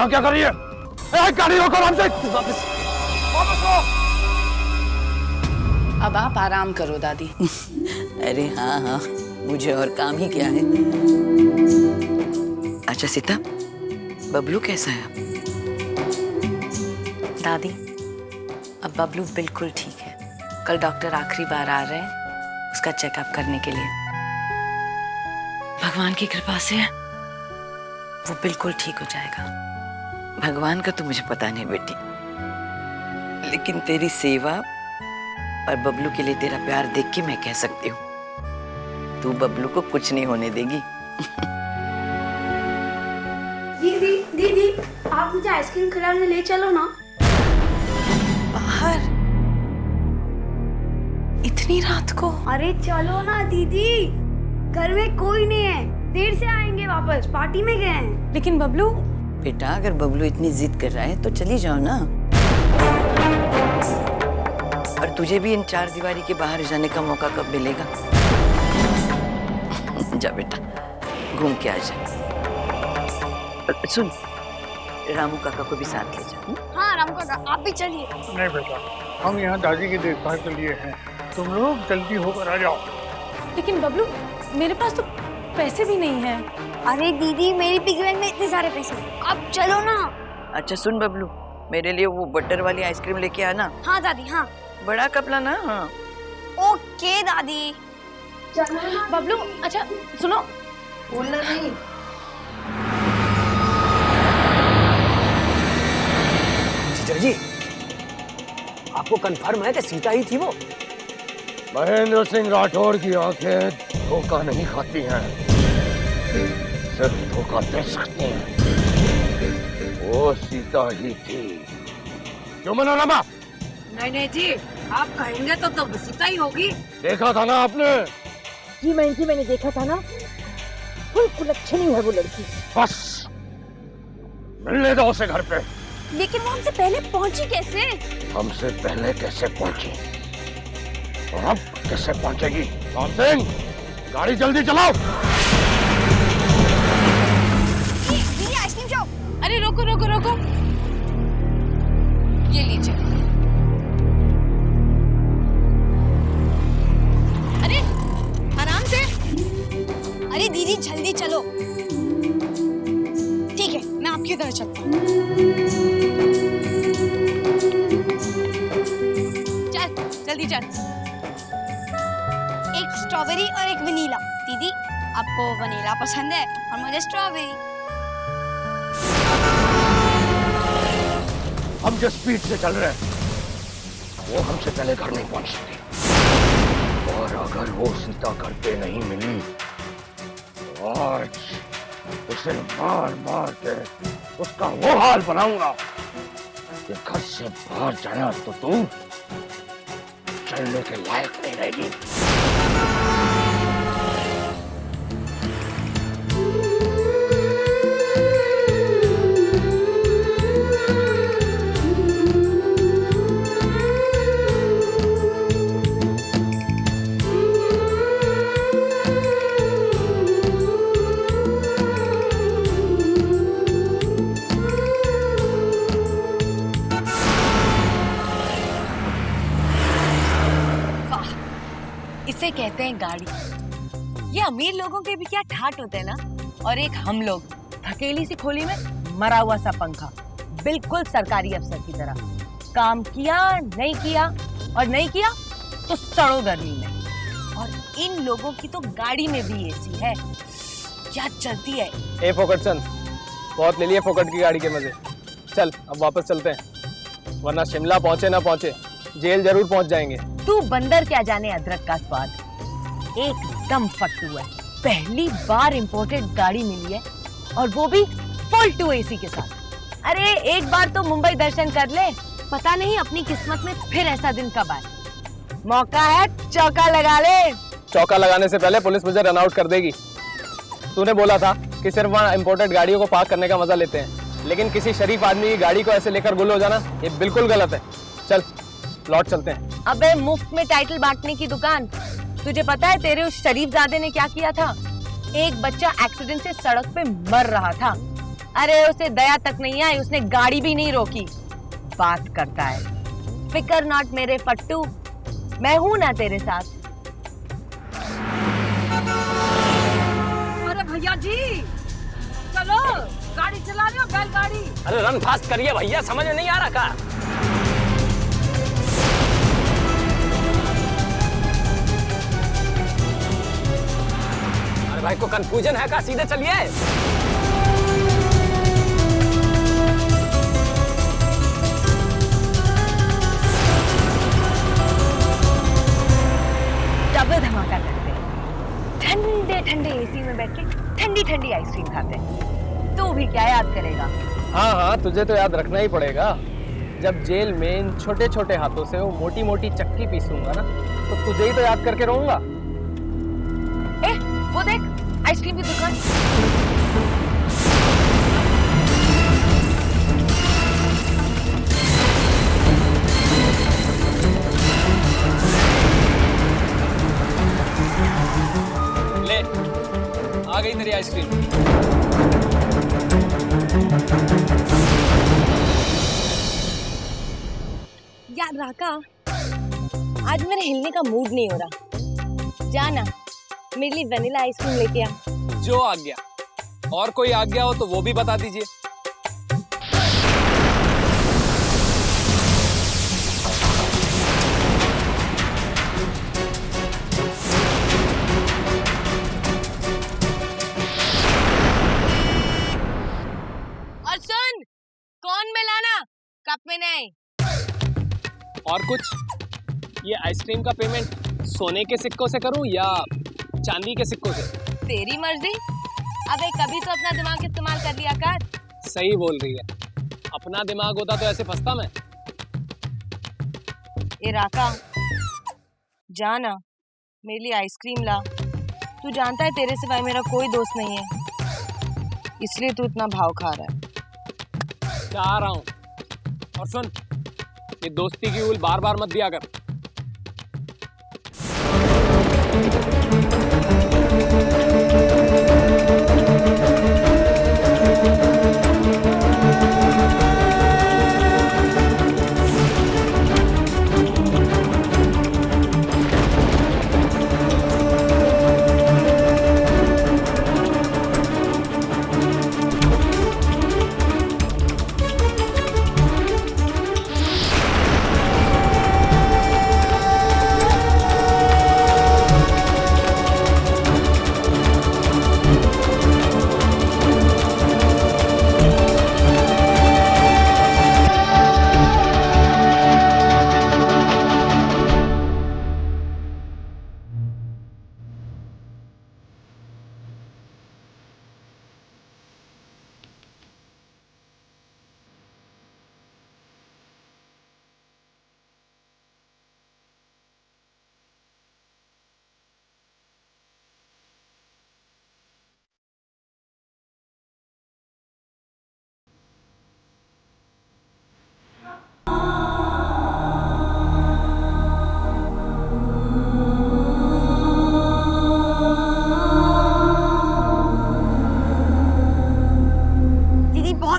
यहाँ क्या कर रही है? गाड़ी रोको रामसिंह। वापस लो। अब आप आराम करो दादी। अरे हाँ हाँ, मुझे और काम ही क्या है। अच्छा सीता, बबलू कैसा है? दादी अब बबलू बिल्कुल ठीक है। कल डॉक्टर आखिरी बार आ रहे हैं उसका चेकअप करने के लिए। भगवान की कृपा से वो बिल्कुल ठीक हो जाएगा। भगवान का तो मुझे पता नहीं बेटी, लेकिन तेरी सेवा और बबलू के लिए तेरा प्यार देख के मैं कह सकती हूँ तू बबलू को कुछ नहीं होने देगी। दीदी दीदी, आप मुझे आइसक्रीम खिलाने ले चलो ना। बाहर इतनी रात को? अरे चलो ना दीदी, घर में कोई नहीं है, देर से आएंगे वापस, पार्टी में गए हैं। लेकिन बबलू। बेटा अगर बबलू इतनी जिद कर रहा है तो चली जाओ ना। और तुझे भी इन चार दीवारी के बाहर जाने का मौका कब मिलेगा? जा बेटा घूम के आ जा। सुन, रामू काका को भी साथ ले जा। हाँ रामू काका, आप भी चलिए। नहीं बेटा, हम यहाँ दादी की देखभाल के लिए हैं, तुम लोग जल्दी होकर आ जाओ। लेकिन बबलू मेरे पास तो पैसे भी नहीं है। अरे दीदी, मेरी पिगी बैंक में इतने सारे पैसे हैं, आप चलो ना। अच्छा सुन बबलू, मेरे लिए वो बटर वाली आइसक्रीम लेके आना। हाँ दादी, हाँ। बड़ा कप लाना। हाँ ओके दादी। चलो ना बबलू। अच्छा सुनो, बोलना नहीं। जीजा जी, आपको कंफर्म है कि सीता ही थी वो? महेंद्र सिंह राठौर की आंखें धोखा नहीं खाती हैं, सिर्फ धोखा दे सकती हैं। वो सीता ही थी। क्यों मनोरमा? नहीं जी, आप कहेंगे तो सीता ही होगी। देखा था ना आपने? जी मैंने देखा था ना, बिल्कुल अच्छी नहीं है वो लड़की। बस मिलने दो उसे घर पे। लेकिन वो हमसे पहले पहुंची कैसे? हमसे पहले कैसे पहुंची और अब कैसे पहुंचेगी? राम सिंह, गाड़ी जल्दी चलाओ। दीदी आइसक्रीम शॉप। अरे रोको रोको रोको, ये लीजिए। अरे आराम से। अरे दीदी जल्दी चलो। ठीक है, मैं आपकी तरह चलता हूँ। चल जल्दी चल। एक स्ट्रॉबेरी और एक वनीला। दीदी आपको वनीला पसंद है और मुझे स्ट्रॉबेरी। हम जिस स्पीड से चल रहे हैं वो हमसे पहले घर नहीं पहुंच सकती, और अगर वो सीता घर पे नहीं मिली तो आज उसे मार मार के उसका वो हाल बनाऊंगा कि घर से बाहर जाना तो तू चलने के लायक नहीं रहेगी। इसे कहते हैं गाड़ी। ये अमीर लोगों के भी क्या ठाट होते हैं ना, और एक हम लोग थकेली सी खोली में मरा हुआ सा पंखा, बिल्कुल सरकारी अफसर की तरह। काम किया नहीं किया, और नहीं किया तो सड़ो गर्मी में। और इन लोगों की तो गाड़ी में भी एसी है, क्या चलती है। ए फोकट सन, बहुत ले लिए फोकट की गाड़ी के मजे। चल अब वापस चलते हैं, वरना शिमला पहुंचे ना पहुंचे जेल जरूर पहुंच जाएंगे। तू बंदर क्या जाने अदरक का स्वाद, एकदम फट्टू है। पहली बार इंपोर्टेड गाड़ी मिली है, और वो भी फुल टू एसी के साथ। अरे एक बार तो मुंबई दर्शन कर ले, पता नहीं अपनी किस्मत में फिर ऐसा दिन कब आए। मौका है, चौका लगा ले। चौका लगाने से पहले पुलिस मुझे रन आउट कर देगी। तूने बोला था कि सिर्फ वहाँ इंपोर्टेड गाड़ियों को पार्क करने का मजा लेते हैं, लेकिन किसी शरीफ आदमी की गाड़ी को ऐसे लेकर गुल हो जाना, ये बिल्कुल गलत है। चल लौट चलते हैं। अबे मुफ्त में टाइटल बांटने की दुकान। तुझे पता है तेरे उस शरीफजादे ने क्या किया था? एक बच्चा एक्सीडेंट से सड़क पे मर रहा था, अरे उसे दया तक नहीं आई, उसने गाड़ी भी नहीं रोकी। बात करता है। फिकर नॉट मेरे फट्टू, मैं हूं ना तेरे साथ। अरे भैया जी चलो, गाड़ी चला रहे हो, बैलगाड़ी। अरे रन फास्ट करिए भैया, समझ में नहीं आ रहा का? अरे भाई को कंफ्यूजन है का? सीधे चलिए। डबल धमाका करते हैं, ठंडे ठंडे एसी में बैठ के ठंडी ठंडी आइसक्रीम खाते हैं। तू भी क्या याद करेगा? हाँ हाँ, तुझे तो याद रखना ही पड़ेगा। जब जेल में इन छोटे छोटे हाथों से वो मोटी मोटी चक्की पीसूंगा ना, तो तुझे ही तो याद करके रहूंगा। ए, वो देख आइसक्रीम की दुकान। ले, आ गई तेरी आइसक्रीम। यार राका, आज मेरे हिलने का मूड नहीं हो रहा। जाना मेरे लिए वनीला आइसक्रीम लेके आ। जो आ गया, और कोई आ गया हो तो वो भी बता दीजिए। और सुन, कौन मिलाना, कप में नहीं। और कुछ? ये आइसक्रीम का पेमेंट सोने के सिक्कों से करूं या चांदी के सिक्कों से? तेरी मर्जी। अबे कभी तो अपना दिमाग इस्तेमाल कर लिया कर। सही बोल रही है, अपना दिमाग होता तो ऐसे फंसता मैं। ए राका, जाना मेरे लिए आइसक्रीम ला। तू जानता है तेरे सिवाय मेरा कोई दोस्त नहीं है, इसलिए तू इतना भाव खा रहा है। जा रहा हूं। और सुन, ये दोस्ती की उल बार बार मत दिया कर।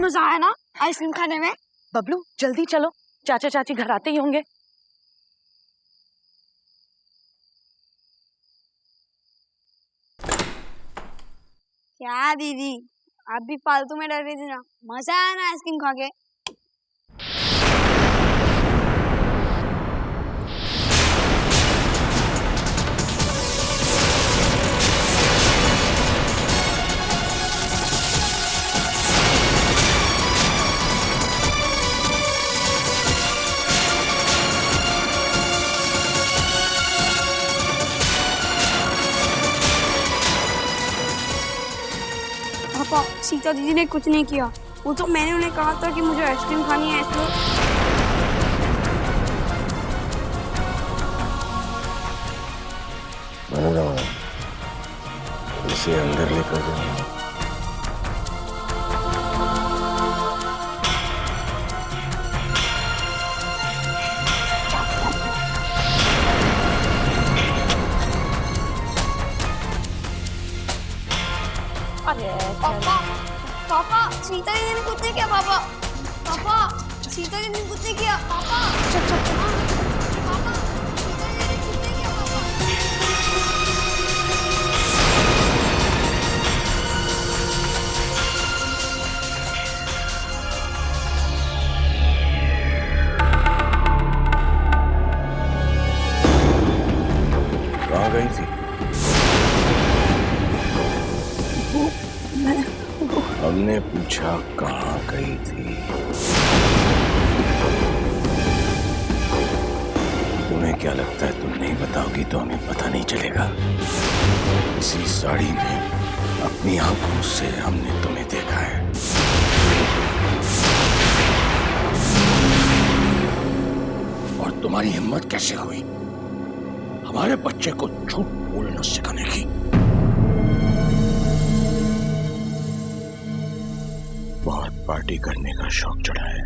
मजा आया ना आइसक्रीम खाने में। बबलू जल्दी चलो, चाचा चाची घर आते ही होंगे। क्या दीदी, आप भी फालतू में डर रही थी ना, मजा आया ना आइसक्रीम खा के। पापा, सीता दीदी ने कुछ नहीं किया, वो तो मैंने उन्हें कहा था कि मुझे आइसक्रीम खानी है इसलिए। इसे अंदर लेकर जाऊंगा। पापा, पापा सीता दीदी ने कुछ नहीं किया पापा। पापा सीता दीदी ने कुछ नहीं किया पापा। चल चल चल। पापा सीता दीदी ने कुछ नहीं किया पापा। कहाँ गई थी? हमने पूछा कहाँ गई थी? तुम्हें क्या लगता है तुम नहीं बताओगी तो हमें पता नहीं चलेगा? इसी साड़ी में अपनी आंखों से हमने तुम्हें देखा है। और तुम्हारी हिम्मत कैसे हुई हमारे बच्चे को झूठ बोलना सिखाने की? बहुत पार्टी करने का शौक चढ़ा है।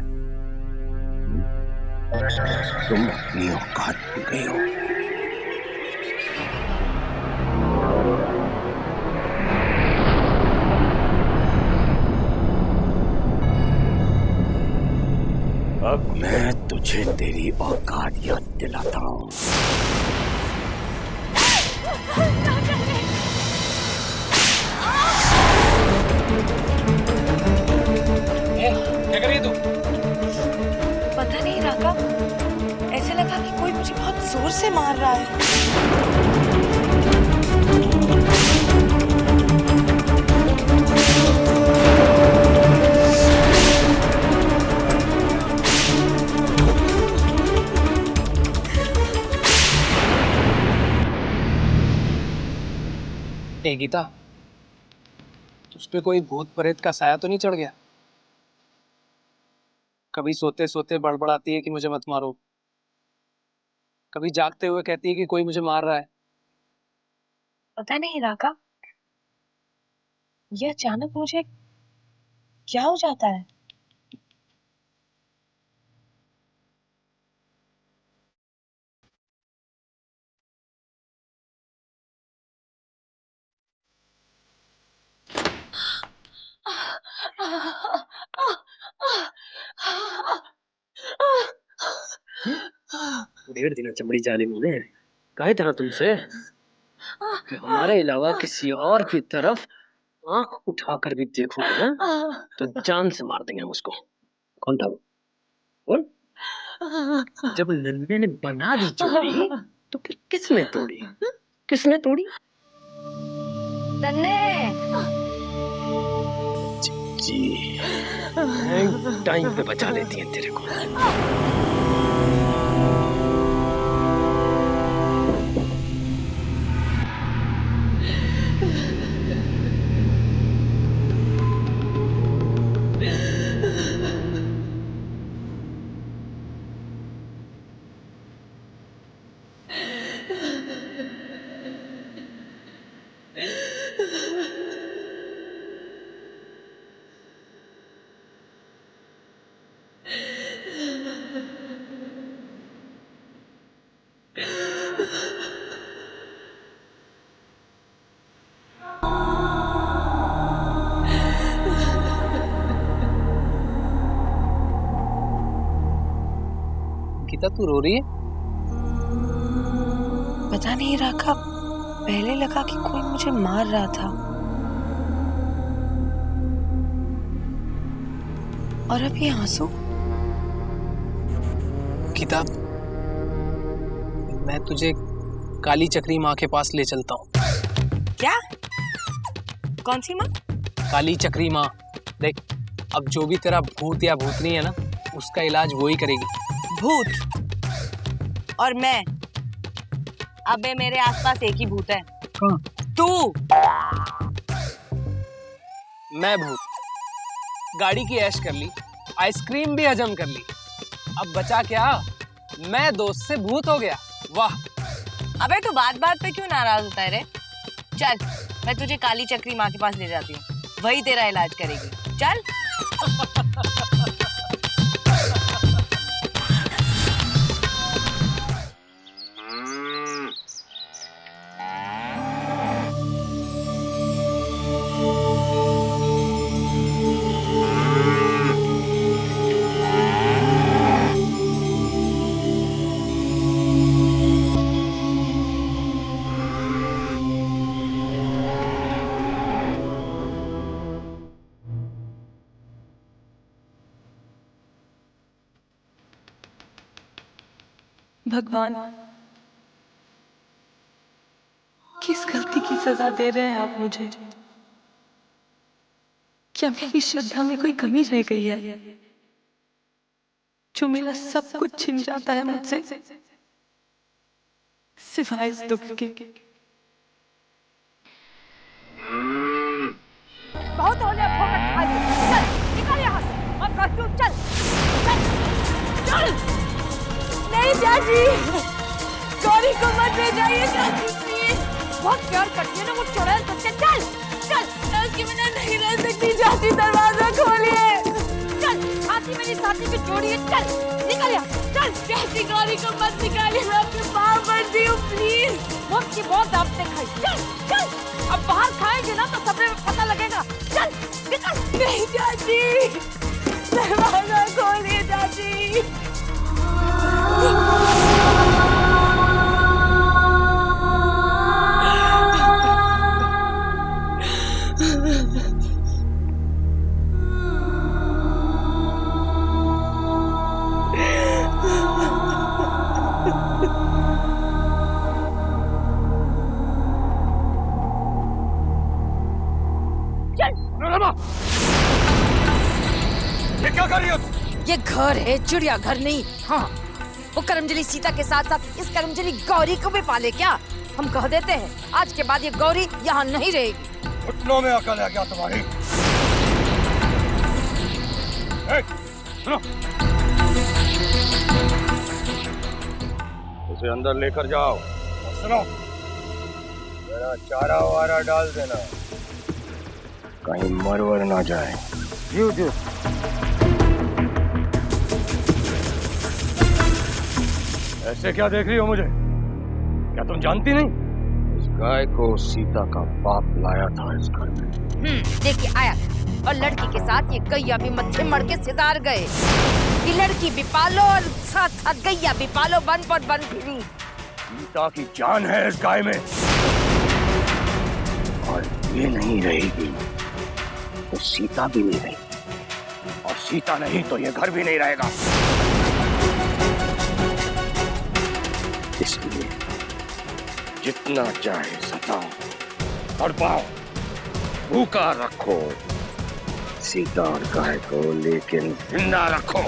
तुम अपनी औकात भूल गई हो। अब मैं तुझे तेरी औकात याद दिलाता हूँ। क्या कर रही है तू? पता नहीं राका, ऐसे लगा कि कोई मुझे बहुत जोर से मार रहा है। ए गीता, उस पे कोई भूत प्रेत का साया तो नहीं चढ़ गया? कभी सोते सोते बड़बड़ाती है कि मुझे मत मारो, कभी जागते हुए कहती है कि कोई मुझे मार रहा है। पता नहीं राका, ये अचानक मुझे क्या हो जाता है। डेढ़ दिन चमड़ी जाली मुझे कहे तरह तुमसे कि हमारे अलावा किसी और की तरफ आंख उठाकर भी देखोगे ना तो जान से मार देंगे हम उसको। कौन था वो? बोल। जब नन्हे ने बना दी जोड़ी तो फिर किसने तोड़ी? किसने तोड़ी? नन्हे जी टाइम पे बचा लेती है तेरे को। गीता, तू रो रही है? पता नहीं राका, पहले लगा कि कोई मुझे मार रहा था, और अब ये आंसू। गीता, मैं तुझे काली चक्री माँ के पास ले चलता हूँ। क्या? कौन सी माँ? काली चक्री माँ। देख, अब जो भी तेरा भूत या भूतनी है ना, उसका इलाज वो ही करेगी। भूत और मैं? अबे मेरे आसपास एक ही भूत है। कौन? तू। मैं भूत। गाड़ी की ऐश कर ली, आइसक्रीम भी हजम कर ली, अब बचा क्या? मैं दोस्त से भूत हो गया। वाह। अबे तू बात बात पे क्यों नाराज होता है रे? चल, मैं तुझे काली चक्री माँ के पास ले जाती हूँ, वही तेरा इलाज करेगी। चल। भगवान, किस गलती की सजा दे रहे हैं आप मुझे? क्या मेरी श्रद्धा में कोई कमी रह गई है जो मेरा सब कुछ छिन जाता है मुझसे, सिवाय इस दुख के? बहुत हो गया, फोकट खा लिया। चल निकल यहाँ से और कर्फ्यू चल चल चल। नहीं चाची, गौरी को मत ले जाइए चाची प्लीज, बहुत प्यार करती है ना वो चुड़ैल तुझसे। चल चल, मैं उसके बिना नहीं रह सकती चाची, दरवाजा खोलिए। चल छाती मेरी साथी पे जोड़िए, चल निकल यहाँ चल। चाची गौरी को मत निकालिए, मैं आपके पाँव पड़ती हूँ प्लीज। बहुत की बहुत आपने खाई, चल चल। अब बाहर खाएंगे ना तो सबने पता लगेगा। चल निकल। नहीं चाची, दरवाजा खोलिए चाची। ये क्या कर रही हो तुम? ये घर है, चिड़ियाघर नहीं। हाँ, वो करमजली सीता के साथ साथ इस करमजली गौरी को भी पाले क्या? हम कह देते हैं आज के बाद ये गौरी यहाँ नहीं रहेगी। घुटनों में अकल है क्या तुम्हारी? सुनो, उसे अंदर लेकर जाओ और सुनो, जरा चारा वारा डाल देना, कहीं मरवर ना जाए। जी जी। ऐसे क्या देख रही हो मुझे? क्या तुम जानती नहीं? इस गाय को सीता का बाप लाया था इस घर में। देखिए आया था, और लड़की के साथ ये गैया भी मत्थे मर के सिधार गए। ये लड़की भी पालो और साथ साथ गैया भी पालो, बन पर बन फिरी। सीता की जान है इस गाय में, और ये नहीं रहेगी तो सीता भी नहीं रहेगी, और सीता नहीं तो ये घर भी नहीं रहेगा। इसलिए जितना चाहे सताओ, तड़पाओ, भूखा रखो सीता और गाय को, लेकिन जिंदा रखो।